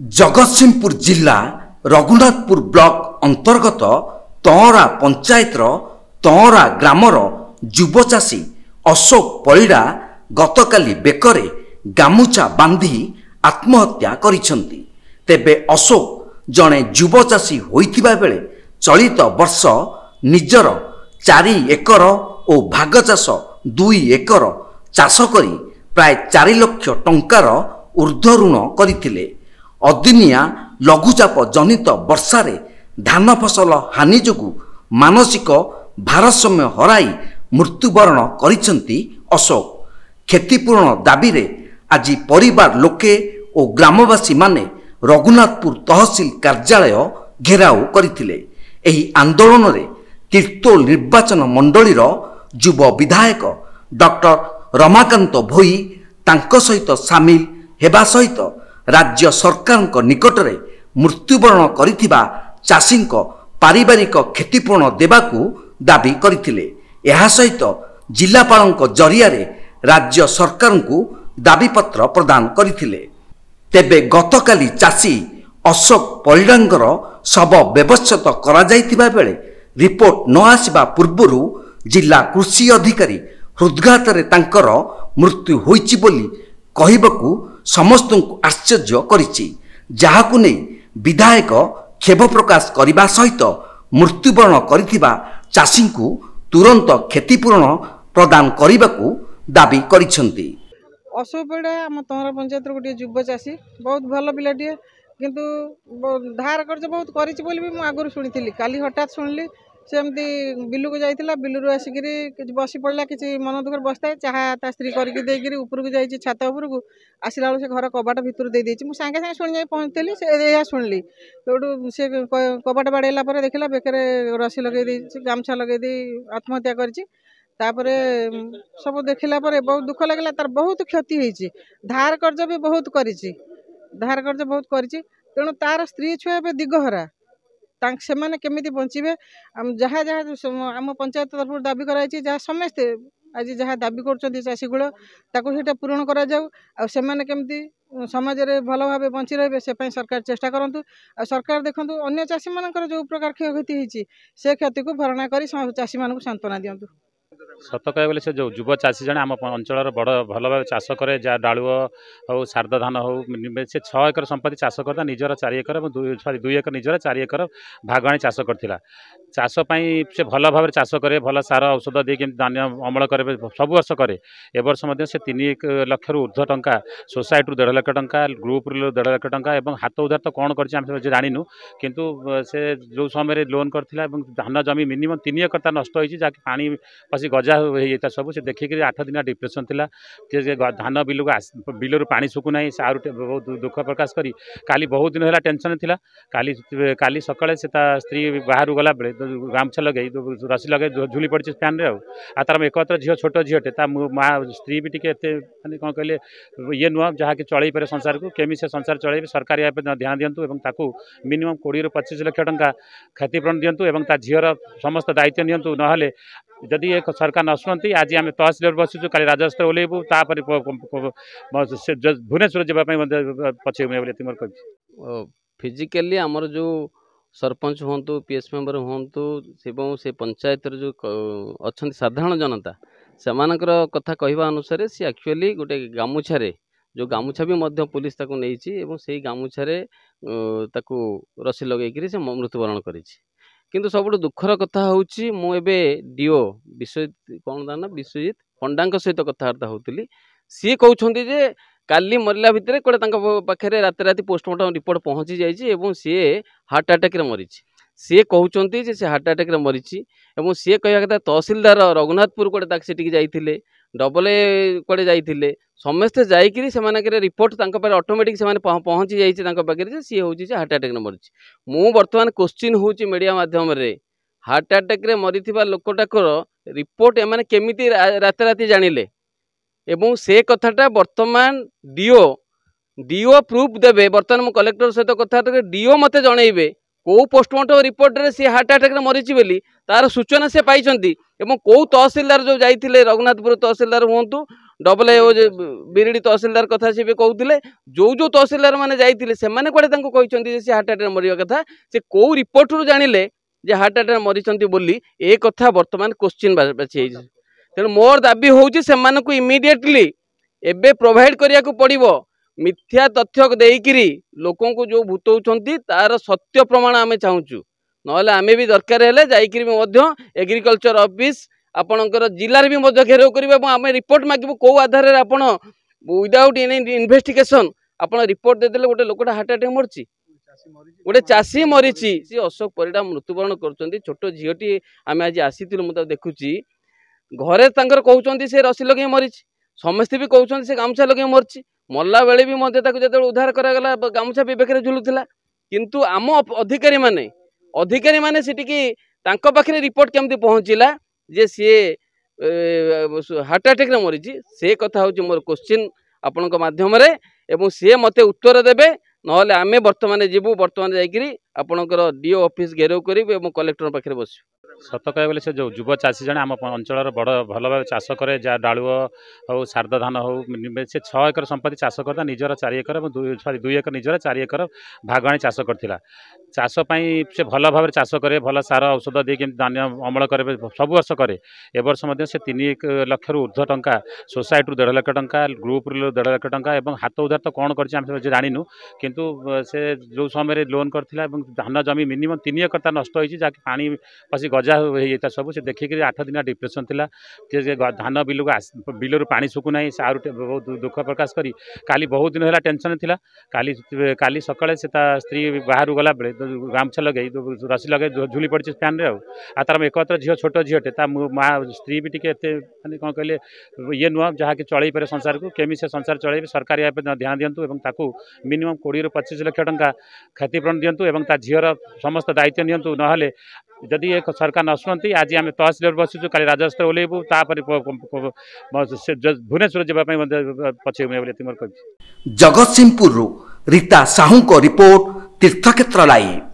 जगतसिंहपुर जिला रघुनाथपुर ब्लॉक अंतर्गत तहरा पंचायतर तहरा ग्रामर युवचाषी अशोक परिड़ा गतकाली बेकरे गामुछा बांधी आत्महत्या करिसेंती। तेबे अशोक जड़े युवचाषी होइथिबा बेले चलित वर्ष निजर 4 एकर और भाग चाष 2 एकर चाष करी प्राय 4 लाख टंकार ऊर्ध्व ऋण करथिले। अदिनिया लघुचाप जनित वर्षारे धान फसल हानि जोगु मानसिक भारसाम्य हराई मृत्युवरण करिसेंती अशोक। क्षतिपूरण दाबी रे आज परिवार लोके और ग्रामवासी माने रघुनाथपुर तहसील कार्यालय घेराव करथिले। एही आंदोलन रे तीर्तोल निर्वाचन मंडलीर युव विधायक डॉक्टर रमाकांत भोई तांको सहित सामिल हेबा सहित राज्य सरकार निकटरे मृत्युवरण करिथिबा चाषींक पारिवारिक क्षतिपूरण देबाकू दाबी करथिले। एहा सहित जिलापालंक जरियारे राज्य सरकार को दाबीपत्र प्रदान करथिले। तेबे गतकाली चाषी अशोक परिडांगर शव व्यवस्थित करा जायतिबा बेले रिपोर्ट न आसिबा पूर्वरु जिला कृषि अधिकारी हृदघात रे तांकर मृत्यु होईची बोली कहिबाकू समस्तଙ୍କୁ आश्चर्य करिछि। जाहाकू नै विधायक खेद प्रकाश करने सहित मृत्युवरण करिथिबा चाषींकु तुरंत क्षतिपूरण प्रदान करने को दाबी करिसेंती। अशोक परिड़ा आम तहरा पंचायत गोटे युव चाषी बहुत भल पिलाटे किंतु धार कर्ज बहुत करिछि बोली भी मु आगु शुणी। काली हठात शुणिली सेमती बिलू को जाइतिला बिलू आसिक बसी पड़ा कि मन दुख बसता चाहा ता स्त्री करके उपरକୁ जाइए छात उपरକୁ आसला बेलू से घर कबाट भितर दे देछि। मु सांगे सांगे शुणी जाई पहुँचली से शुणिली तो से कबाट बाड़ेला देखला बेकरे रसी लगे देछि गामछा लगे दे आत्महत्या करिछि। तापरे सब देखला बहुत दुख लगला तार बहुत क्षति होइछि। धार कर्ज भी बहुत करिछि तेणु तार स्त्री छुआ ए दिगहरा से माने केमिति बंचिबे जहाँ जहाँ आम पंचायत तरफ दाबी कराई जहाँ समस्ते आज जहाँ दाबी कर चाषी गुड़ ताकू सेटा पूरण करा जाऊ आ से माने केमिति समाज रे भल भाव बंची रहे से सरकार चेष्टा करंतु। सरकार देखंतु अन्य चाषी मानकर जो प्रकार क्षयक्षति होइछि से क्षति को भरणा करी चाषी मानकु सांत्वना दियंतु। सत कह से जो युव चाषी जन आम अंचल बड़ भल भाव चाष कै जहाँ डालुआ हो शारदा धान हो से 6 एकर संपत्ति चाष करता निजर 4 एकर 2 एकर निजर 4 एकर भागाणी चाष करथिला। चाष से भल भाव चाष करे भल सार औषध देके धान्य अमल करे सब वर्ष करे। ए वर्ष से 3 लाख ऊर्ध्व टंका सोसाइटी 1.5 लाख टंका ग्रुप 1.5 लाख टंका और हाथ उधार तो कौन कर जानिनु किंतु से जो समय लोन करथिला धान जमी मिनिमम 3 एकर नष्ट होइछि जहाँ पानी पसी गजा होता सब से देखिक 8 दिन डिप्रेशन थिला धान बिलू पानी सुकु ना से बहुत दुख प्रकाश करी काली बहुत दिन है टेंशन थिला। काली सकाଳେ से स्त्री बाहर गला बेले गामछा लगे रसी लगे झुली पड़ी फैन रे तार एकत्र झील छोट झीटे माँ स्त्री भी टी माने कौन कहले ये नुह जहाँ कि चल पारे संसार को केमी से संसार चल सरकार या ध्यान दिंतु और मिनिमम 20 ରୁ 25 लाख टंका क्षतिपूरण दिंतु और झीर समस्त दायित्व नियंतु नहले जदि एक सरकार न शुणती आज आम तहसिल बसुचु काली राजस्व ओल्लैबू तापर भुवनेश्वर जावाई पछे मोर कह फिजिकली आमर जो सरपंच हूँ पीएस मेंबर हूँ से पंचायत जो अच्छा साधारण जनता से कथा कहवा अनुसार सी एक्चुअली गोटे गामुछारे जो गामुछा भी मध्य पुलिस ताको नहीं से गामुछारे ताको रसी लगे से मृत्युवरण करी। किंतु सब दुखर कथा हूँ मुझे डीओ विश्वजित कौन था ना विश्वजित पंडा सहित कथबार्ता होती सी कहते जे काली मरला भितर कड़े पाखे राति राति पोस्टमार्टम रिपोर्ट पहुँची जाइए सी हार्ट अटैक मरी सी कहते से हार्ट अटैक मरी सी कह कथा तहसिलदार रघुनाथपुर कड़े से जाइए डबल कड़े जाइए समस्ते जाइए से रिपोर्ट ऑटोमेटिक से पहुँची जाइए सी हूँ हार्ट अटैक मरी। मु बर्तमान क्वेश्चन हूँ मीडिया माध्यम हार्ट अटैक मरी लोकटाकर रिपोर्ट एम केमी राति राति जानिले एवं से कथाटा बर्तमान डीओ प्रूफ देवे। बर्तमान मु कलेक्टर सहित कथा डीओ मत जनइबे कौ पोस्टमार्टम रिपोर्ट रे सी हार्ट अटैक मरी बोली तार सूचना से पाई कौ तहसिलदार जो जाइए रघुनाथपुर तहसिलदार हूँ डबल ए बिरडी तहसिलदार कथा सी भी कहते जो तहसिलदार मैंने जाइए से कहते से हार्ट अटैक मरिया कथा से कौ रिपोर्ट रू जानिले जे हार्ट अटैक मरीचंती बोली ए कथा वर्तमान क्वेश्चन बाछी तेणु मोर दाबी होउची सेमानकु इमिडिएटली एबे प्रोवाइड करिया को पड़िबो मिथ्या तथ्य देइकिरी लोकों को जो भूतौछंती तार सत्य प्रमाण आमे चाहूचु नहले आमे भी दरकार हेले जाइकिरी मध्य एग्रीकल्चर ऑफिस आपणकर जिल्लार भी मध्य घेराव करिबा এবং आमे रिपोर्ट मागिबो को आधार रे आपण विदाउट एनी इन्वेस्टिगेशन आपण रिपोर्ट देदेले गोटे लोकटा हार्ट अटैक मरची गोटे चाषी मरीची सी अशोक परिडा मृत्युवरण कर छोट झीटी आम आज आसी मुझे देखुची घरे कहते से रसी लगे मरीची समस्ते भी कहते से गामुछा लगे मरची मरला बेले भी जो उद्धार करागला गामुछा बेकर झुलुला किंतु आम अधिकारी माने सेटिकी पाखे रिपोर्ट केमती पहुँचला जे सी हार्ट अटैक मरीची से कथा हूँ मोर क्वेश्चन आपण माध्यम सी मते उत्तर देबे नहले आमे वर्तमान जीवु वर्तमान जाइकरी आपणकर डीओ ऑफिस घेराव करिबे कलेक्टर पाखे बस सत कह से जो युव चाषी जन आम अंचल बड़ भल भाव चाष करे जहाँ डालुओ हो शारदा धान हो से 6 एकर संपत्ति चाष करता निजर 4 एकर 2 एकर निजर 4 एकर भागाणी चाष करथिला चाष पाई से भल भाव चाष करे भल सार औषध देके धान्य अमल करे सब वर्ष करे ए वर्ष मध्य से 3 लाख रु ऊर्ध्व टंका सोसाइटी 1.5 लाख टंका ग्रुप 1.5 लाख टंका और हाथ उधार तो कौन कर जानिनु किंतु से जो समय लोन करथिला धान जमी मिनिमम 3 एकर नष्ट होइछि जाके पानी पसी गजा होता सब से देखिक 8 दिन डिप्रेशन थिला धान बिलू पानी सुकु ना से बहुत दुख प्रकाश करी काली बहुत दिन है टेंशन थिला काली सकाଳେ से स्त्री बाहर गला बेले गामछा लगे रसी लगे झुली पड़ी फैन रे तार एकत्र झील छोट झीटे माँ स्त्री भी टी माने कौन कहले ये नुह जहाँकि चल पारे संसार को केमी से संसार चल सरकार या ध्यान दिंतु और मिनिमम 20 ରୁ 25 लाख टंका क्षतिपूरण दिंतु और झीर समस्त दायित्व नियंतु नहले जदि एक सरकार न शुणती आज आम तहसिल बसुचु काली राजस्व ओल्लैबू भुवनेश्वर जावाई पछे मोर जगतसिंहपुर रीता साहू को रिपोर्ट तीर्थक्षेत्र लाइव।